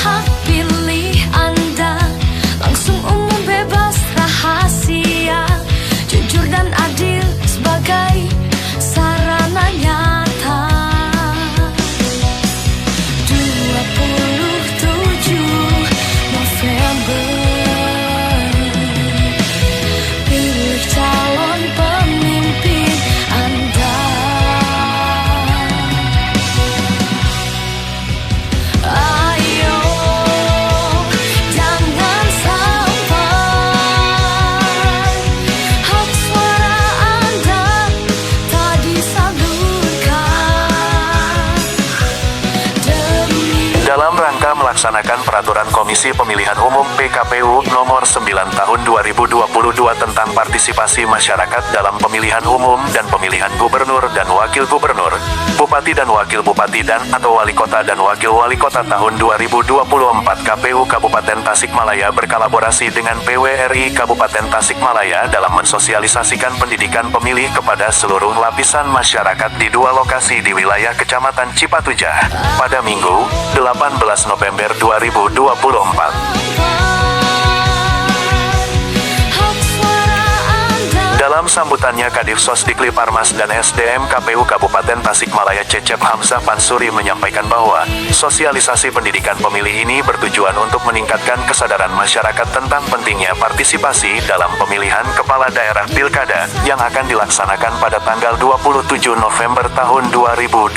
hak pilih Anda. Langsung, umum, bebas, rahasia, jujur dan adil sebagai sarana nyata. 27 November, pilih calon pemimpin Anda. Ayo, jangan sampai hak suara Anda tak disalurkan. Dalam rangka melaksanakan peraturan Komisi Pemilihan Umum PKPU Nomor 9 Tahun 2022 tentang partisipasi masyarakat dalam pemilihan umum dan pemilihan gubernur dan wakil gubernur, bupati dan wakil bupati dan atau wali kota dan wakil wali kota tahun 2024, KPU Kabupaten Tasikmalaya berkolaborasi dengan PWRI Kabupaten Tasikmalaya dalam mensosialisasikan pendidikan pemilih kepada seluruh lapisan masyarakat di 2 lokasi di wilayah Kecamatan Cipatujah pada Minggu, 18 November 2024. Dalam sambutannya, Kadif Sosdikli Parmas dan SDM KPU Kabupaten Tasikmalaya Cecep Hamzah Pansuri menyampaikan bahwa sosialisasi pendidikan pemilih ini bertujuan untuk meningkatkan kesadaran masyarakat tentang pentingnya partisipasi dalam pemilihan kepala daerah pilkada yang akan dilaksanakan pada tanggal 27 November tahun 2024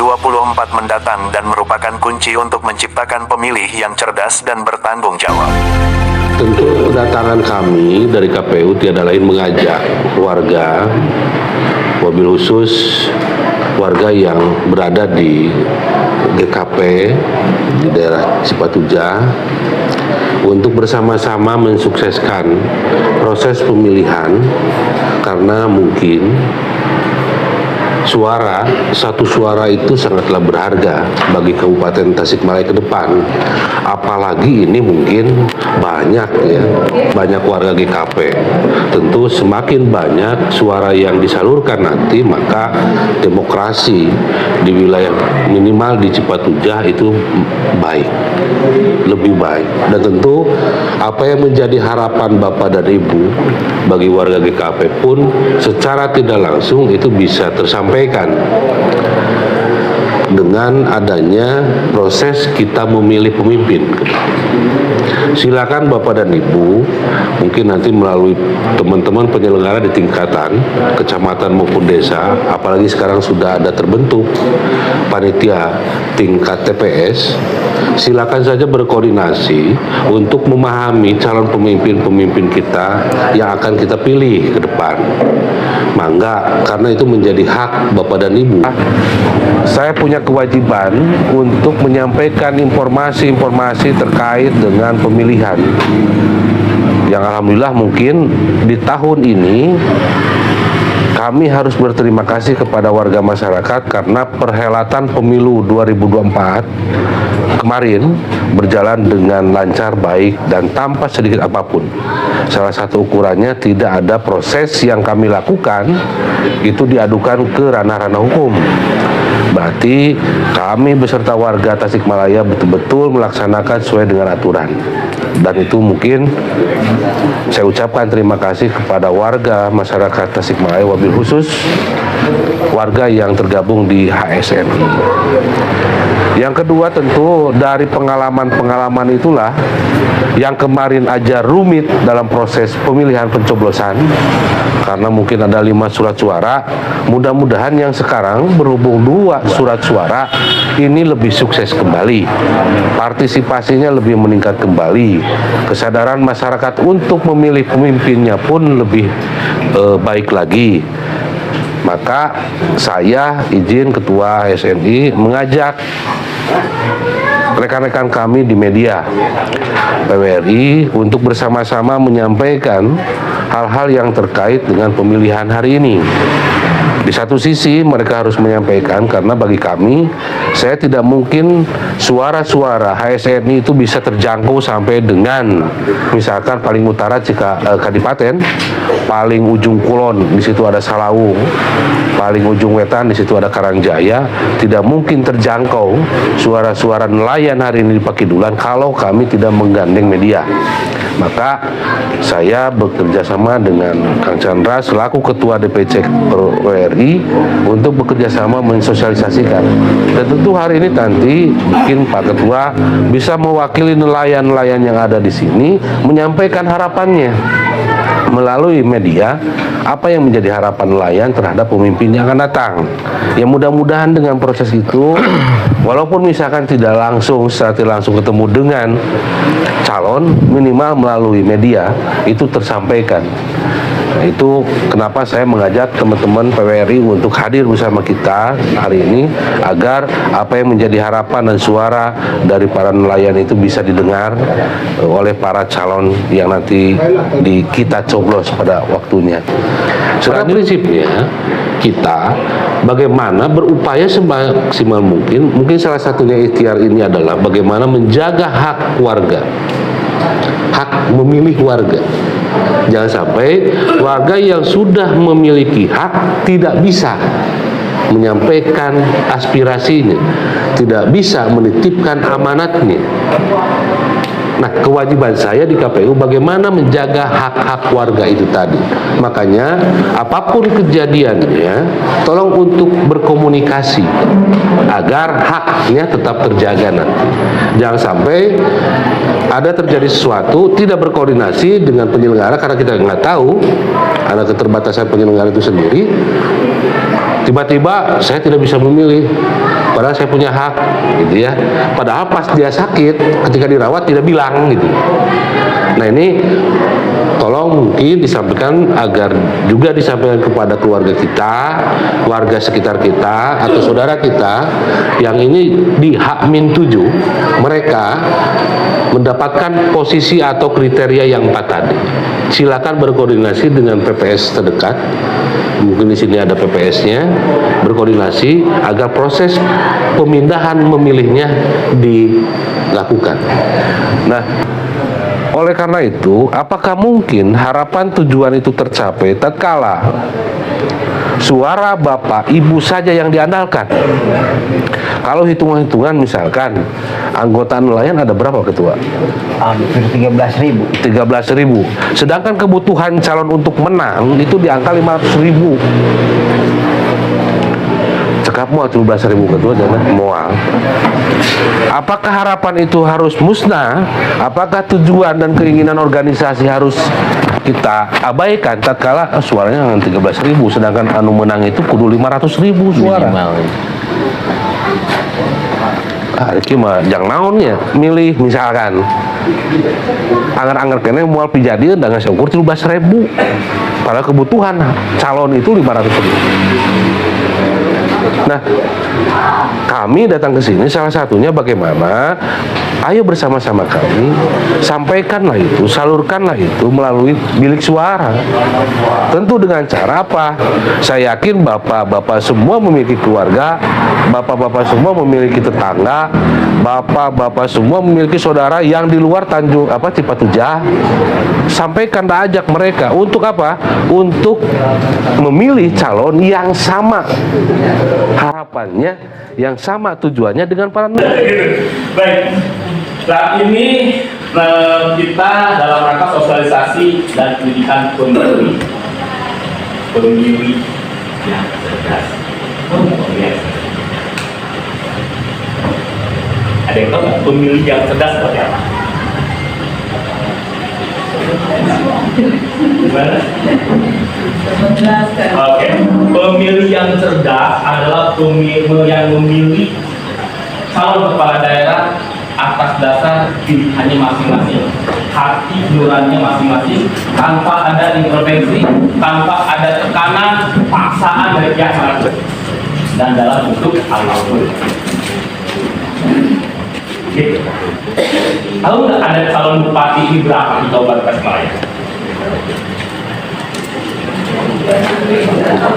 mendatang dan merupakan kunci untuk menciptakan pemilih yang cerdas dan bertanggung jawab. Tentu kedatangan kami dari KPU tiada lain mengajak warga, wabil khusus warga yang berada di GKP di daerah Cipatujah untuk bersama-sama mensukseskan proses pemilihan, karena mungkin satu suara itu sangatlah berharga bagi Kabupaten Tasikmalaya ke depan. Apalagi ini mungkin banyak warga GKP. Tentu semakin banyak suara yang disalurkan nanti, maka demokrasi di wilayah minimal di Cipatujah itu lebih baik. Dan tentu apa yang menjadi harapan Bapak dan Ibu bagi warga GKP pun secara tidak langsung itu bisa tersampaikan dengan adanya proses kita memilih pemimpin. Silakan Bapak dan Ibu, mungkin nanti melalui teman-teman penyelenggara di tingkatan kecamatan maupun desa, apalagi sekarang sudah ada terbentuk panitia tingkat TPS, silakan saja berkoordinasi untuk memahami calon pemimpin-pemimpin kita yang akan kita pilih ke depan. Mangga, karena itu menjadi hak Bapak dan Ibu. Saya punya kewajiban untuk menyampaikan informasi-informasi terkait dengan pemilihan. Yang alhamdulillah mungkin di tahun ini kami harus berterima kasih kepada warga masyarakat karena perhelatan pemilu 2024 kemarin berjalan dengan lancar, baik, dan tanpa sedikit apapun. Salah satu ukurannya tidak ada proses yang kami lakukan itu diadukan ke ranah-ranah hukum. Berarti kami beserta warga Tasikmalaya betul-betul melaksanakan sesuai dengan aturan. Dan itu mungkin saya ucapkan terima kasih kepada warga masyarakat Tasikmalaya, wabil khusus warga yang tergabung di HSMI. Yang kedua, tentu dari pengalaman-pengalaman itulah yang kemarin aja rumit dalam proses pemilihan pencoblosan, karena mungkin ada 5 surat suara. Mudah-mudahan yang sekarang berhubung 2 surat suara ini lebih sukses kembali, partisipasinya lebih meningkat kembali, kesadaran masyarakat untuk memilih pemimpinnya pun lebih baik lagi. Maka saya izin Ketua SNI mengajak rekan-rekan kami di media PWRI untuk bersama-sama menyampaikan hal-hal yang terkait dengan pemilihan hari ini. Di satu sisi mereka harus menyampaikan, karena bagi kami, saya tidak mungkin suara-suara HSNI itu bisa terjangkau sampai dengan misalkan paling utara Kadipaten, paling ujung Kulon di situ ada Salawung, paling ujung wetan di situ ada Karangjaya. Tidak mungkin terjangkau suara-suara nelayan hari ini di Pakidulan kalau kami tidak menggandeng media. Maka saya bekerja sama dengan Kang Chandra selaku Ketua DPC PWRI untuk bekerja sama mensosialisasikan. Dan tentu hari ini nanti mungkin Pak Ketua bisa mewakili nelayan-nelayan yang ada di sini menyampaikan harapannya melalui media, apa yang menjadi harapan nelayan terhadap pemimpin yang akan datang. Ya mudah-mudahan dengan proses itu, walaupun misalkan tidak langsung secara langsung ketemu dengan calon, minimal melalui media itu tersampaikan. Nah, itu kenapa saya mengajak teman-teman PWRI untuk hadir bersama kita hari ini, agar apa yang menjadi harapan dan suara dari para nelayan itu bisa didengar oleh para calon yang nanti kita coblos pada waktunya. Pada prinsipnya kita bagaimana berupaya semaksimal mungkin salah satunya ikhtiar ini adalah bagaimana menjaga hak warga, hak memilih warga. Jangan sampai warga yang sudah memiliki hak tidak bisa menyampaikan aspirasinya, tidak bisa menitipkan amanatnya. Nah, kewajiban saya di KPU bagaimana menjaga hak-hak warga itu tadi. Makanya apapun kejadiannya, tolong untuk berkomunikasi agar haknya tetap terjaga nanti. Jangan sampai ada terjadi sesuatu tidak berkoordinasi dengan penyelenggara karena kita nggak tahu, ada keterbatasan penyelenggara itu sendiri. Tiba-tiba saya tidak bisa memilih, padahal saya punya hak, gitu ya. Padahal pas dia sakit, ketika dirawat tidak bilang, gitu. Nah ini tolong mungkin disampaikan agar juga disampaikan kepada keluarga kita, warga sekitar kita atau saudara kita yang ini di H-7 mereka mendapatkan posisi atau kriteria yang 4 tadi. Silakan berkoordinasi dengan PPS terdekat. Mungkin di sini ada PPS-nya, berkoordinasi agar proses pemindahan memilihnya dilakukan. Nah, oleh karena itu, apakah mungkin harapan tujuan itu tercapai tatkala suara Bapak, Ibu saja yang diandalkan? Kalau hitungan-hitungan misalkan anggota nelayan ada berapa Ketua? Hampir 13.000. 13.000. Sedangkan kebutuhan calon untuk menang itu di angka 500.000. Cekap mual 13.000 Ketua, jangan mual. Apakah harapan itu harus musnah? Apakah tujuan dan keinginan organisasi harus kita abaikan tatkala suaranya 13.000, sedangkan anu menang itu kudu 500.000 suara. Iki mah jangan naonnya milih misalkan anggar-anggar kene mual pijadieun dengan syukur 13.000, padahal kebutuhan calon itu 500.000. Nah, kami datang ke sini salah satunya bagaimana ayo bersama-sama kami sampaikanlah itu, salurkanlah itu melalui bilik suara. Tentu dengan cara apa? Saya yakin bapak-bapak semua memiliki keluarga, bapak-bapak semua memiliki tetangga, bapak-bapak semua memiliki saudara yang di luar Cipatujah. Sampaikan dan ajak mereka untuk apa? Untuk memilih calon yang sama harapannya, yang sama tujuannya dengan para nelayan. Baik, saat ini kita dalam rangka sosialisasi dan pendidikan pemilih yang cerdas. Ada yang tahu nggak pemilih yang cerdas seperti apa? Gimana? Oke, pemilih yang cerdas adalah pemilih yang memilih calon kepala daerah atas dasar pilihannya masing-masing, hati nuraninya masing-masing, tanpa ada intervensi, tanpa ada tekanan, paksaan dari pihak manapun, dan dalam bentuk apapun. Gitu. Tahu nggak ada calon bupati ini berapa di Kabupaten Tasikmalaya?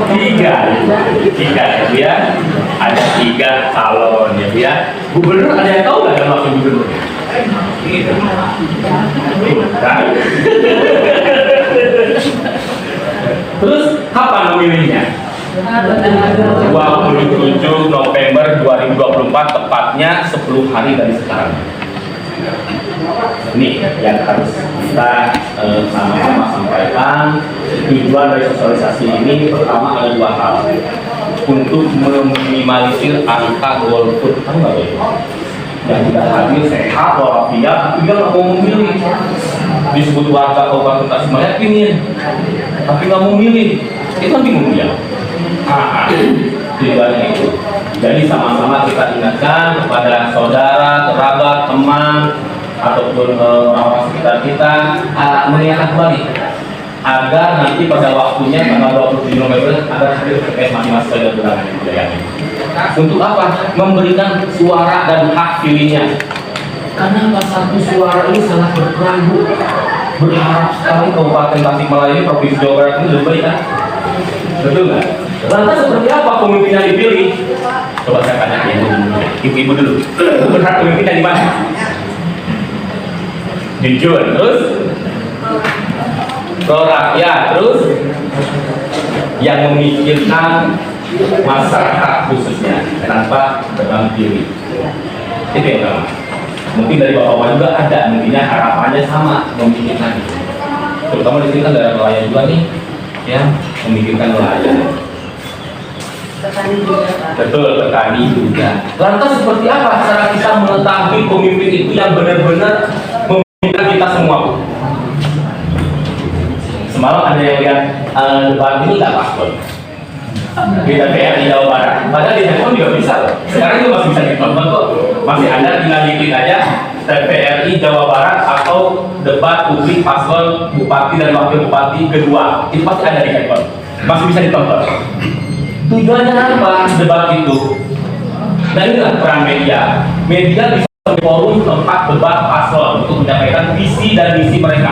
Tiga ya, ada 3 calon ya. Gubernur ada yang tahu nggak yang wakil gubernur? Kan? Terus kapan memilihnya? 27 November 2024, tepatnya 10 hari dari sekarang. Ini yang harus kita sama-sama sampaikan. Tujuan dari sosialisasi ini pertama ada 2 hal. Untuk meminimalisir angka golput, tahu nggak ya? Yang tidak hadir sehat walafiat, tapi dia nggak mau memilih. Disebut warga Kabupaten Tasikmalaya ingin, tapi nggak mau memilih. Itu kan bingung dia. Tujuannya itu. Jadi sama-sama kita ingatkan kepada saudara, kerabat, teman, ataupun orang-orang sekitar kita mengingatkan kembali agar nanti pada waktunya tanggal 27 November ada hadir TPS masing-masing pada bulan ini. Untuk apa? Memberikan suara dan hak pilihnya. Karena satu suara ini sangat berperan. Berharap sekali Kabupaten Tasikmalaya ini, Provinsi Jawa Barat ini lebih baik kan? Betul nggak? Lantas seperti apa pemimpin yang dipilih? Coba saya tanya ibu-ibu dulu. Berharap pemimpin yang di mana? Jujur, terus pro rakyat, terus yang memikirkan masyarakat khususnya. Kenapa tebang pilih? Itu yang pertama. Mungkin dari bapak-bapak juga ada, mungkinnya harapannya sama, memikirkan. Terutama di sini kan daerah nelayan juga nih, ya, memikirkan nelayan. Betul, petani juga. Lantas seperti apa cara kita mengetahui pemimpin itu yang benar-benar memikirkan kita semua? Semalam ada yang lihat debat ini nggak paspor di TPRI Jawa Barat, padahal di handphone juga bisa. Sekarang itu masih bisa ditonton kok. Masih ada, tinggal diklik aja TPRI Jawa Barat atau debat publik paslon bupati dan wakil bupati kedua. Itu pasti ada di handphone, masih bisa ditonton. Tujuannya apa debat itu? Nah inilah peran media. Media bisa menjadi forum tempat debat paslon untuk menyampaikan visi dan misi mereka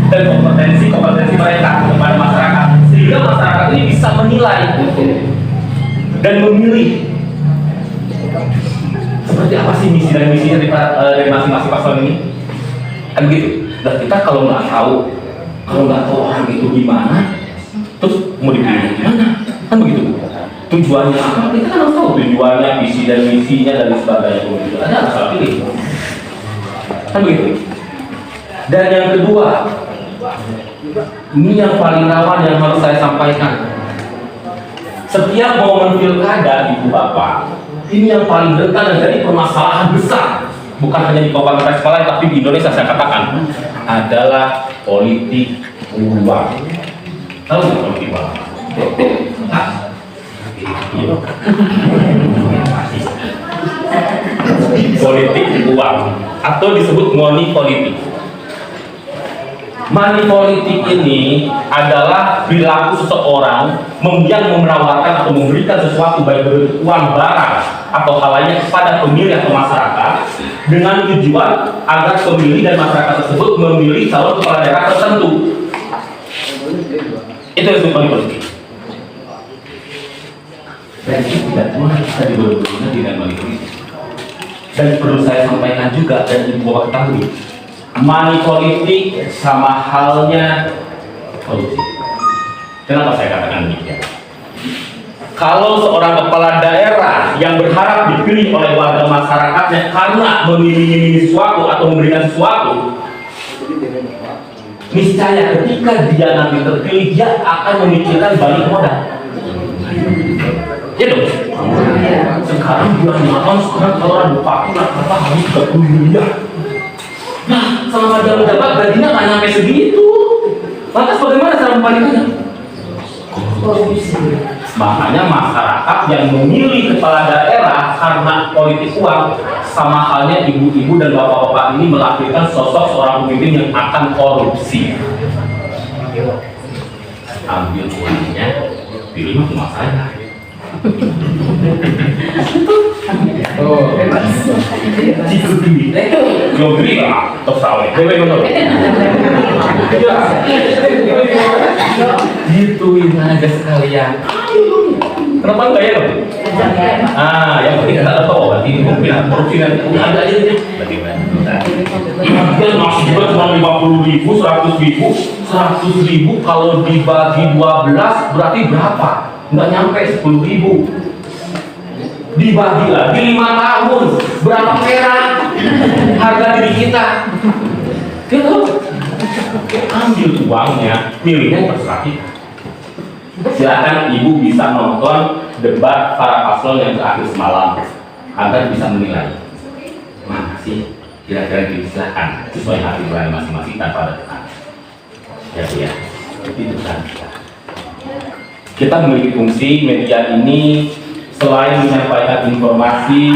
dan kompetensi mereka kepada masyarakat, sehingga masyarakat ini bisa menilai dan memilih seperti apa sih misi dan misinya dari masing-masing paslon ini. Kan begitu. Dan kita kalau nggak tahu orang itu gimana, terus mau dipilih gimana? Kan begitu. Tujuannya apa? Kita kan harus tahu tujuannya, visi dan misinya dan sebagainya. Ada asal pilih. Kan begitu. Dan yang kedua, ini yang paling rawan yang harus saya sampaikan. Setiap momen pilkada, ibu bapak, ini yang paling rentan dan jadi permasalahan besar. Bukan hanya di Kabupaten Tasikmalaya, tapi di Indonesia saya katakan adalah politik uang. Tahu nggak politik uang? Politik uang atau disebut money politik. Money politik ini adalah perilaku seseorang yang memerawatkan atau memberikan sesuatu baik bentuk uang, barang atau hal lainnya kepada pemilih atau masyarakat dengan tujuan agar pemilih dan masyarakat tersebut memilih calon kepala daerah tertentu. Itu disebut money politik. Dan itu tidak cuma bisa diboleh-bolehkan dengan money politik. Dan perlu saya sampaikan juga dan ibu bapak ketahui, money politik sama halnya korupsi. Kenapa saya katakan demikian? Kalau seorang kepala daerah yang berharap dipilih oleh warga masyarakatnya karena memilih sesuatu atau memberikan sesuatu, niscaya ketika dia nanti terpilih, dia akan memikirkan balik modal. Ya dong. Sekarang bulan makan, sekarang kalau bupati apa harus 30 miliar. Nah, selama dia menjabat gajinya nggak nyampe segitu. Lantas bagaimana cara membalikannya? Korupsi. Makanya masyarakat yang memilih kepala daerah karena politik uang, sama halnya ibu-ibu dan bapak-bapak ini melahirkan sosok seorang pemimpin yang akan korupsi. Ambil uangnya, pilih rumah saya. Oh, itu gini. Yo gini lah, terus tahu. Dewe betul. Gituin aja sekalian. Kenapa enggak ya? Yang penting kita tahu berarti ini pimpinan ada aja deh. Dia masih juga cuma 50.000, 100.000 kalau dibagi 12 berarti berapa? Nggak nyampe 10.000. Dibagi lagi 5 tahun berapa perak harga diri kita? Gitu. Ambil uangnya, milihnya terserah kita. Silakan ibu bisa nonton debat para paslon yang terakhir semalam agar bisa menilai mana sih kira-kira silakan sesuai hati nurani masing-masing tanpa ada tekanan. Ya Bu ya, itu kan kita memiliki fungsi media ini selain menyampaikan informasi,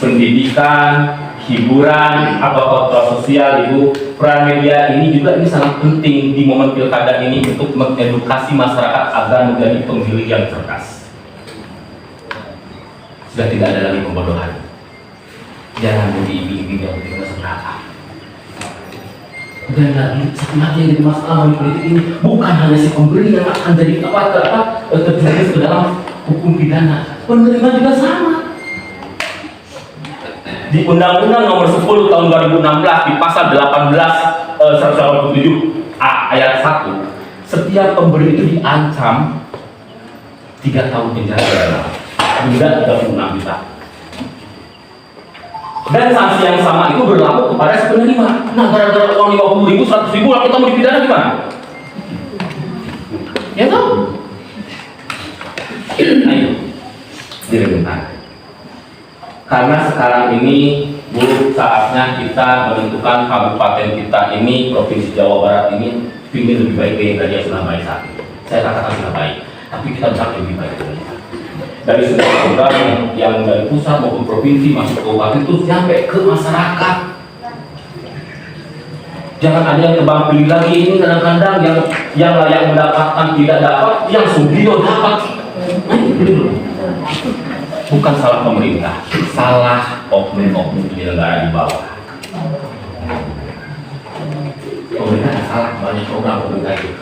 pendidikan, hiburan atau kontrol sosial. Ibu, peran media ini juga ini sangat penting di momen pilkada ini untuk mengedukasi masyarakat agar menjadi pemilih yang cerdas. Sudah tidak ada lagi pembodohan. Jangan diiming-iming yang tidak seberapa. Dan lagi semakin yang jadi masalah di politik ini bukan hanya si pemberi yang akan jadi terjerumus ke dalam hukum pidana, penerima juga sama. Di Undang-Undang Nomor 10 Tahun 2016 di pasal 187 ayat 1, setiap pemberi itu diancam 3 tahun penjara, denda 36 juta. Dan sanksi yang sama itu berlaku kepada si penerima. Nah, gara-gara uang 50.000, 100.000 lah kita mau dipidana gimana? Ya toh? Ayo, direnungkan. Karena sekarang ini Bu, saatnya kita menentukan kabupaten kita ini, Provinsi Jawa Barat ini ingin lebih baik dari yang sudah baik saat ini. Saya katakan sudah baik, tapi kita bisa lebih baik dari itu. Dari semua program yang dari pusat maupun provinsi masuk ke kabupaten itu sampai ke masyarakat. Jangan ada yang tebang pilih lagi, ini kadang-kadang yang layak mendapatkan tidak dapat, yang Sugio dapat. Bukan salah pemerintah, salah oknum-oknum penyelenggara di bawah. Pemerintah salah, banyak program pemerintah itu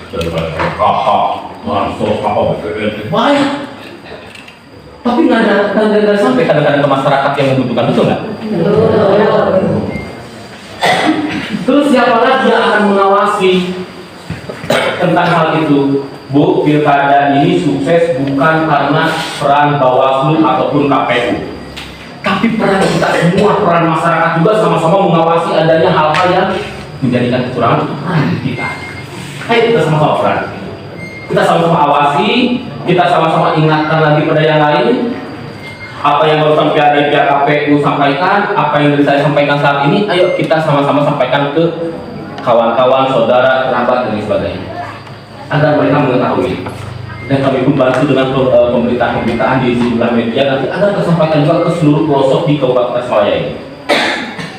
banyak, tapi nggak ada sampai kadang-kadang ke masyarakat yang membutuhkan, betul nggak? Terus siapa lagi yang akan mengawasi tentang hal itu? Bu, pilkada ini sukses bukan karena peran Bawaslu ataupun KPU, tapi peran kita semua, peran masyarakat juga sama-sama mengawasi adanya hal-hal yang menjadikan kecurangan itu peran kita. Ayo kita sama-sama peran. Kita sama-sama awasi, kita sama-sama ingatkan lagi pada yang lain. Apa yang barusan dari pihak KPU sampaikan, apa yang saya sampaikan saat ini, ayo kita sama-sama sampaikan ke kawan-kawan, saudara, kerabat, dan sebagainya, agar mereka mengetahui. Dan kami pun bantu dengan pemberitaan di sejumlah media nanti agar tersampaikan juga ke seluruh pelosok di Kabupaten Tasikmalaya ini.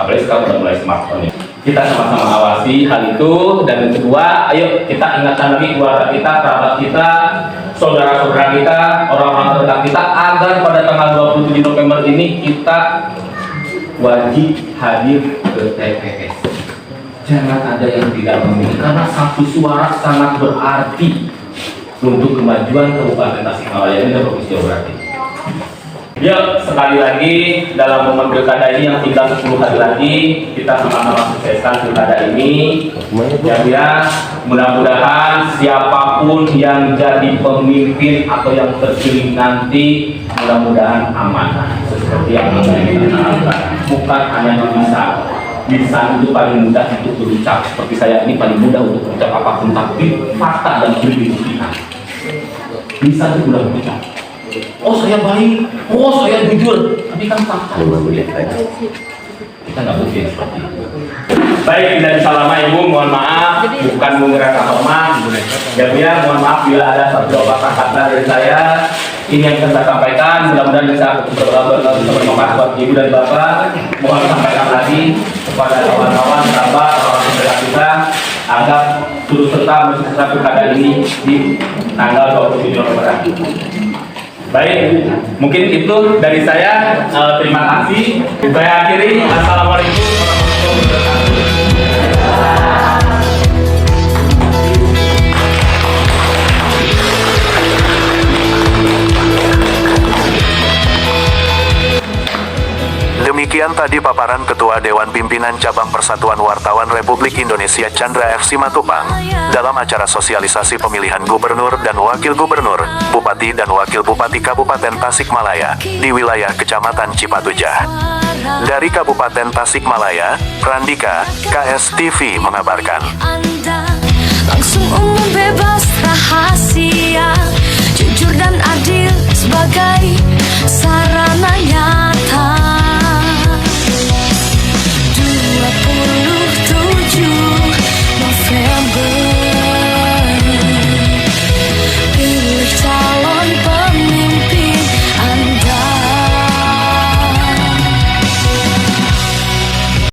Apalagi sekarang sudah mulai smartphone. Kita sama-sama awasi hal itu. Dan yang kedua, ayo kita ingatkan lagi keluarga kita, kerabat kita, saudara-saudara kita, orang-orang terdekat kita, agar pada tanggal 27 November ini kita wajib hadir ke TPS. Jangan ada yang tidak memilih, karena satu suara sangat berarti untuk kemajuan Kabupaten Tasikmalaya ini dan Provinsi Jawa Barat ini. Ya, sekali lagi dalam momen pilkada ini yang tinggal 10 hari lagi, kita sama-sama sukseskan pilkada ini. Ya, mudah-mudahan siapapun yang jadi pemimpin atau yang terpilih nanti, mudah-mudahan aman. Seperti yang kita harapkan, bukan hanya bisa itu paling mudah untuk berucap. Seperti saya ini paling mudah untuk berucap apapun, tapi fakta dan bukti-buktikan. Bisa itu mudah berucap. Oh saya baik, oh saya jujur, tapi kan fakta. Kita nggak mungkin seperti itu. Baik, tidak bisa lama Ibu, mohon maaf, bukan mengerasa hormat. Ya Bu ya, mohon maaf bila ada satu kata dari saya. Ini yang saya sampaikan, mudah-mudahan bisa bermanfaat buat Ibu dan Bapak. Mohon sampaikan lagi kepada kawan-kawan, sahabat, orang terdekat kita, agar turut serta mensukseskan pilkada ini di tanggal 27 November. Baik, mungkin itu dari saya. Terima kasih. Saya akhiri. Assalamualaikum warahmatullahi wabarakatuh. Demikian tadi paparan Ketua Dewan Pimpinan Cabang Persatuan Wartawan Republik Indonesia Chandra F. Simatupang dalam acara sosialisasi pemilihan Gubernur dan Wakil Gubernur, Bupati dan Wakil Bupati Kabupaten Tasikmalaya di wilayah Kecamatan Cipatujah. Dari Kabupaten Tasikmalaya, Randika, KSTV mengabarkan. Anda langsung umum bebas rahasia.